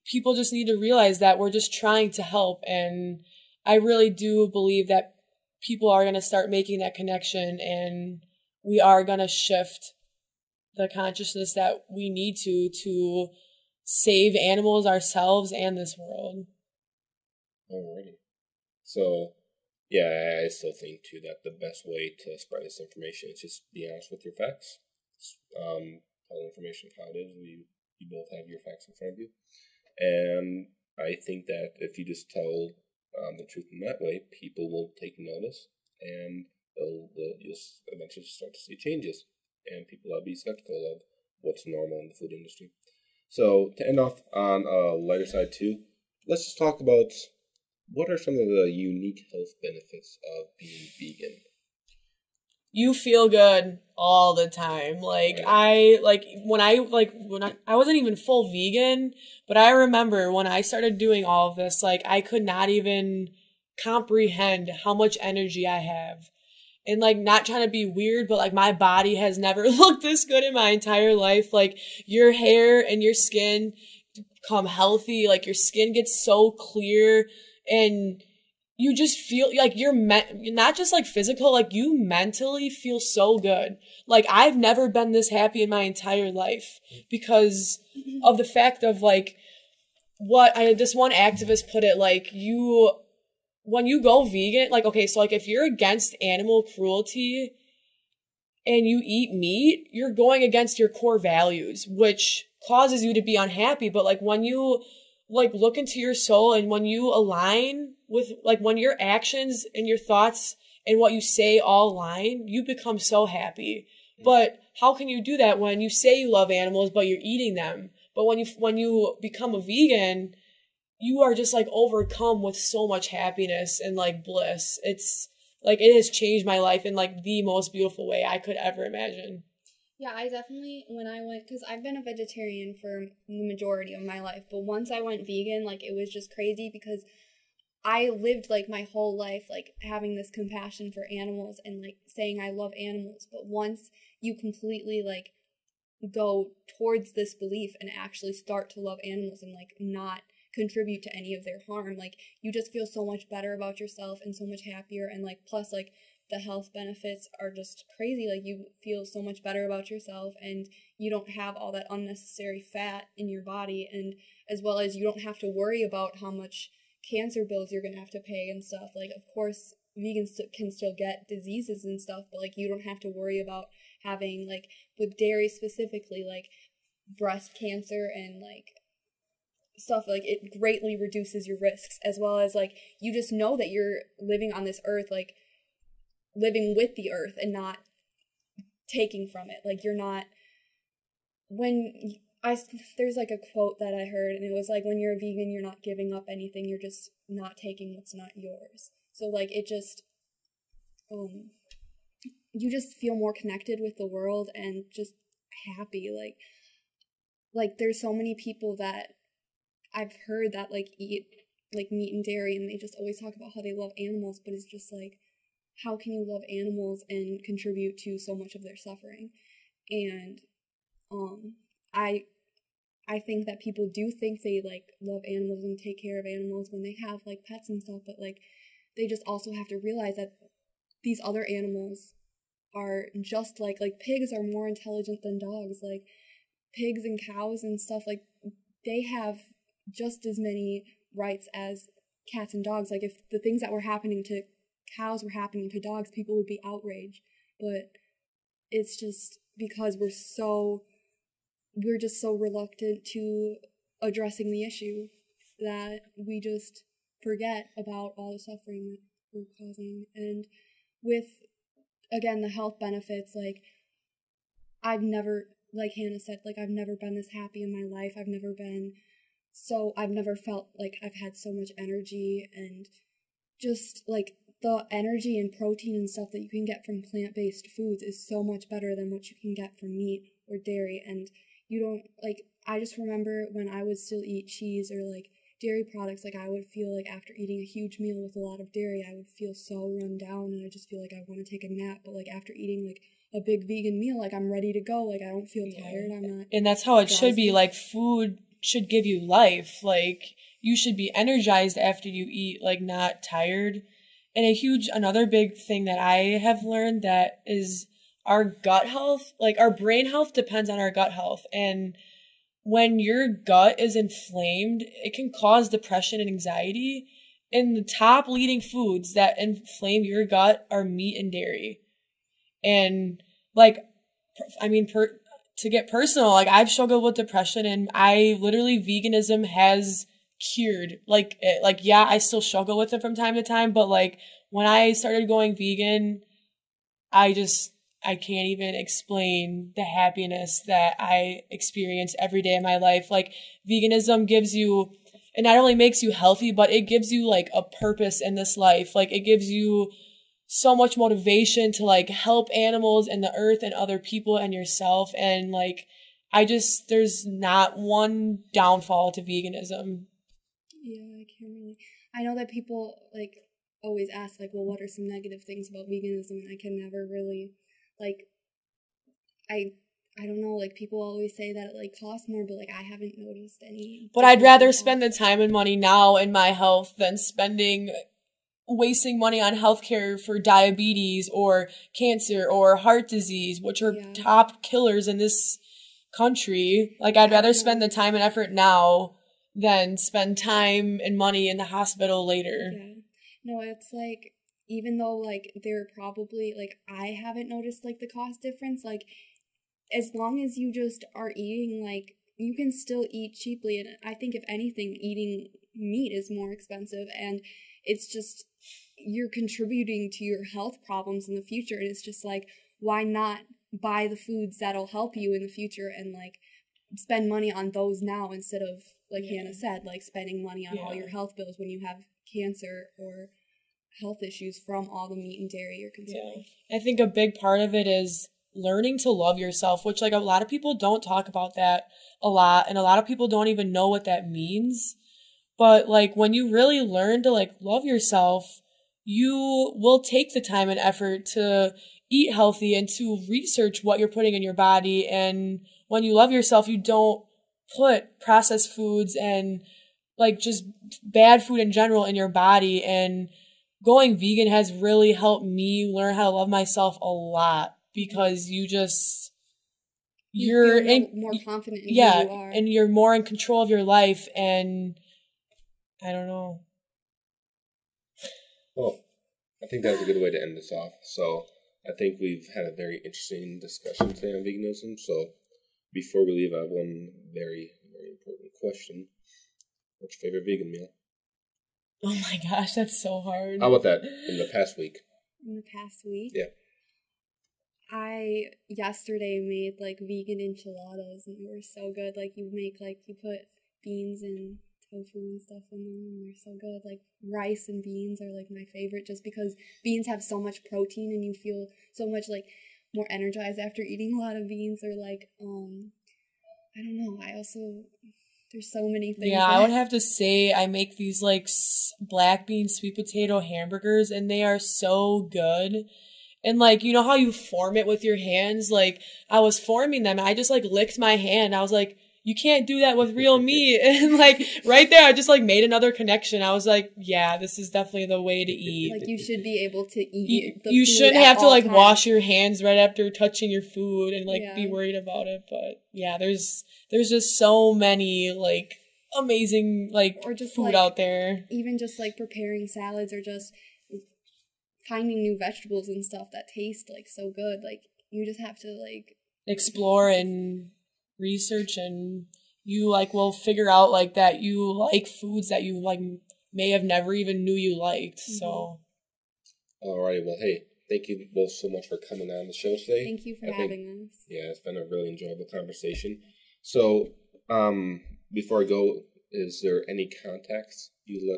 [SPEAKER 2] People just need to realize that we're just trying to help. And I really do believe that people are going to start making that connection, and we are going to shift the consciousness that we need to save animals, ourselves, and this world.
[SPEAKER 1] Alrighty. So, yeah, I still think, too, that the best way to spread this information is just be honest with your facts. Tell information how it is. You both have your facts in front of you. And I think that if you just tell the truth in that way, people will take notice, and you'll eventually start to see changes. And people will be skeptical of what's normal in the food industry. So, to end off on a lighter side, too, let's just talk about what are some of the unique health benefits of being vegan.
[SPEAKER 2] You feel good all the time. I wasn't even full vegan, but I remember when I started doing all of this, I could not even comprehend how much energy I have. And not trying to be weird, but my body has never looked this good in my entire life. Your hair and your skin become healthy. Like your skin gets so clear and you just feel like you're not just like physical, like you mentally feel so good. Like I've never been this happy in my entire life because of the fact of like this one activist put it, like when you go vegan, like, okay, so like if you're against animal cruelty and you eat meat, you're going against your core values, which causes you to be unhappy. But like when you like look into your soul and when you align with like when your actions and your thoughts and what you say all align, you become so happy. But how can you do that when you say you love animals but you're eating them? But when you become a vegan, you are just like overcome with so much happiness and like bliss. It's like it has changed my life in like the most beautiful way I could ever imagine.
[SPEAKER 3] Yeah, I definitely, when I went, because I've been a vegetarian for the majority of my life, but once I went vegan, like, it was just crazy because I lived, like, my whole life, like, having this compassion for animals and, like, saying I love animals, but once you completely, like, go towards this belief and actually start to love animals and, like, not contribute to any of their harm, like, you just feel so much better about yourself and so much happier, and, like, plus, like, the health benefits are just crazy. Like, you feel so much better about yourself and you don't have all that unnecessary fat in your body, and as well as you don't have to worry about how much cancer bills you're going to have to pay and stuff. Like, of course, vegans can still get diseases and stuff, but, like, you don't have to worry about having, like, with dairy specifically, like, breast cancer and, like, stuff. Like, it greatly reduces your risks, as well as, like, you just know that you're living on this earth, like, living with the earth and not taking from it. Like, you're not, there's like a quote that I heard, and it was like, when you're a vegan, you're not giving up anything, you're just not taking what's not yours. So, like, it just, you just feel more connected with the world and just happy. Like there's so many people that I've heard that, like, eat, like, meat and dairy, and they just always talk about how they love animals, but it's just like, how can you love animals and contribute to so much of their suffering? And I think that people do think they, like, love animals and take care of animals when they have, like, pets and stuff, but, like, they just also have to realize that these other animals are just like pigs are more intelligent than dogs. Like, pigs and cows and stuff, like, they have just as many rights as cats and dogs. Like, if the things that were happening to cows were happening to dogs, people would be outraged. But it's just because we're just so reluctant to addressing the issue that we just forget about all the suffering that we're causing. And with, again, the health benefits, like, I've never, like Hannah said, like, I've never been this happy in my life. I've never felt like I've had so much energy, and just, like, the energy and protein and stuff that you can get from plant-based foods is so much better than what you can get from meat or dairy. And you don't, like, I just remember when I would still eat cheese or, like, dairy products, like, I would feel like after eating a huge meal with a lot of dairy, I would feel so run down, and I just feel like I want to take a nap. But, like, after eating, like, a big vegan meal, like, I'm ready to go. Like, I don't feel tired. I'm not.
[SPEAKER 2] And that's how it should be. Like, food should give you life. Like, you should be energized after you eat, like, not tired. And another big thing that I have learned that is our gut health, like, our brain health depends on our gut health. And when your gut is inflamed, it can cause depression and anxiety. And the top leading foods that inflame your gut are meat and dairy. And, like, I mean, to get personal, like, I've struggled with depression, and veganism has cured, like, it. Like, yeah, I still struggle with it from time to time, but, like, when I started going vegan, I can't even explain the happiness that I experience every day of my life. Like, veganism it not only makes you healthy, but it gives you, like, a purpose in this life. Like, it gives you so much motivation to, like, help animals and the earth and other people and yourself. And, like, there's not one downfall to veganism.
[SPEAKER 3] Yeah, I know that people, like, always ask, like, well, what are some negative things about veganism? And I can never really, like, I don't know, like, people always say that it, like, costs more, but, like, I haven't noticed any.
[SPEAKER 2] But I'd rather
[SPEAKER 3] difference in
[SPEAKER 2] spend the time and money now in my health than wasting money on healthcare for diabetes or cancer or heart disease, which are
[SPEAKER 3] Yeah.
[SPEAKER 2] top killers in this country. Like, I'd rather spend the time and effort now than spend time and money in the hospital later.
[SPEAKER 3] Yeah. No, it's like, even though, like, they're probably, like, I haven't noticed, like, the cost difference, like, as long as you just are eating, like, you can still eat cheaply. And I think, if anything, eating meat is more expensive. And it's just, you're contributing to your health problems in the future. And it's just like, why not buy the foods that'll help you in the future and, like, spend money on those now instead of, like Hannah said, like, spending money on all your health bills when you have cancer or health issues from all the meat and dairy you're consuming.
[SPEAKER 2] I think a big part of it is learning to love yourself, which, like, a lot of people don't talk about that a lot, and a lot of people don't even know what that means. But, like, when you really learn to, like, love yourself, you will take the time and effort to eat healthy and to research what you're putting in your body. And when you love yourself, you don't put processed foods and, like, just bad food in general in your body. And going vegan has really helped me learn how to love myself a lot, because you're
[SPEAKER 3] more confident in who
[SPEAKER 2] you
[SPEAKER 3] are.
[SPEAKER 2] and you're more in control of your life. And I don't know.
[SPEAKER 1] Well, I think that's a good way to end this off. So I think we've had a very interesting discussion today on veganism. So before we leave, I have one very, very important question. What's your favorite vegan meal?
[SPEAKER 2] Oh my gosh, that's so hard.
[SPEAKER 1] How about that in the past week?
[SPEAKER 3] In the past week?
[SPEAKER 1] Yeah.
[SPEAKER 3] I yesterday made, like, vegan enchiladas, and they were so good. Like, you put beans and tofu and stuff in them, and they're so good. Like, rice and beans are, like, my favorite, just because beans have so much protein and you feel so much, like, more energized after eating a lot of beans. Or, like, I don't know, there's so many things.
[SPEAKER 2] Yeah, I would have to say I make these, like, black bean sweet potato hamburgers, and they are so good. And, like, you know how you form it with your hands? Like, I was forming them, and I just, like, licked my hand. I was like, you can't do that with real meat. And, like, right there, I just, like, made another connection. I was like, yeah, this is definitely the way to eat.
[SPEAKER 3] Like, you should be able to eat the
[SPEAKER 2] You
[SPEAKER 3] food
[SPEAKER 2] shouldn't
[SPEAKER 3] at
[SPEAKER 2] have to,
[SPEAKER 3] all
[SPEAKER 2] like,
[SPEAKER 3] times.
[SPEAKER 2] wash your hands right after touching your food and, like, be
[SPEAKER 3] Yeah.
[SPEAKER 2] worried about it. But, yeah, there's just so many, like, amazing, like,
[SPEAKER 3] Or just,
[SPEAKER 2] food
[SPEAKER 3] like,
[SPEAKER 2] out there.
[SPEAKER 3] Even just, like, preparing salads, or just finding new vegetables and stuff that taste, like, so good. Like, you just have to, like,
[SPEAKER 2] explore and research, and you, like, will figure out, like, that you like foods that you, like, may have never even knew you liked. So
[SPEAKER 1] Alrighty, well, hey, thank you both so much for coming on the show today.
[SPEAKER 3] Thank you for having us.
[SPEAKER 1] Yeah, it's been a really enjoyable conversation. So, before I go, is there any contacts you'd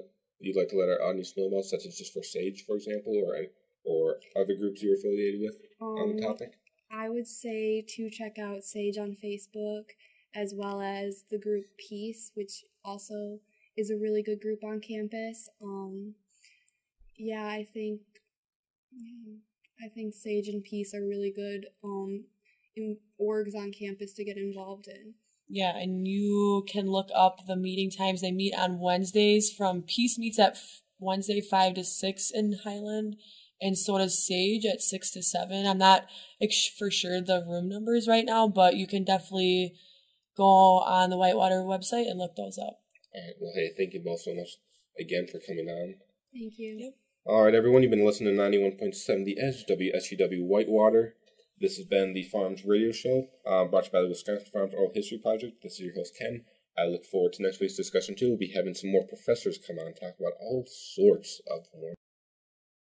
[SPEAKER 1] like to let our audience know about, such as just for S.A.G.E, for example, or other groups you're affiliated with on the topic?
[SPEAKER 3] I would say to check out S.A.G.E on Facebook, as well as the group Peace, which also is a really good group on campus. I think S.A.G.E and Peace are really good orgs on campus to get involved in.
[SPEAKER 2] yeah, and you can look up the meeting times. They meet on Wednesdays. Peace meets at Wednesday 5 to 6 in Highland, and so does S.A.G.E at 6 to 7. I'm not for sure the room numbers right now, but you can definitely go on the Whitewater website and look those up.
[SPEAKER 1] All right, well, hey, thank you both so much again for coming on.
[SPEAKER 3] Thank you.
[SPEAKER 2] Yep.
[SPEAKER 1] All right, everyone, you've been listening to 91.7 The Edge, UW-Whitewater. This has been the Farms Radio Show, brought to you by the Wisconsin Farms Oral History Project. This is your host, Ken. I look forward to next week's discussion, too. We'll be having some more professors come on and talk about all sorts of more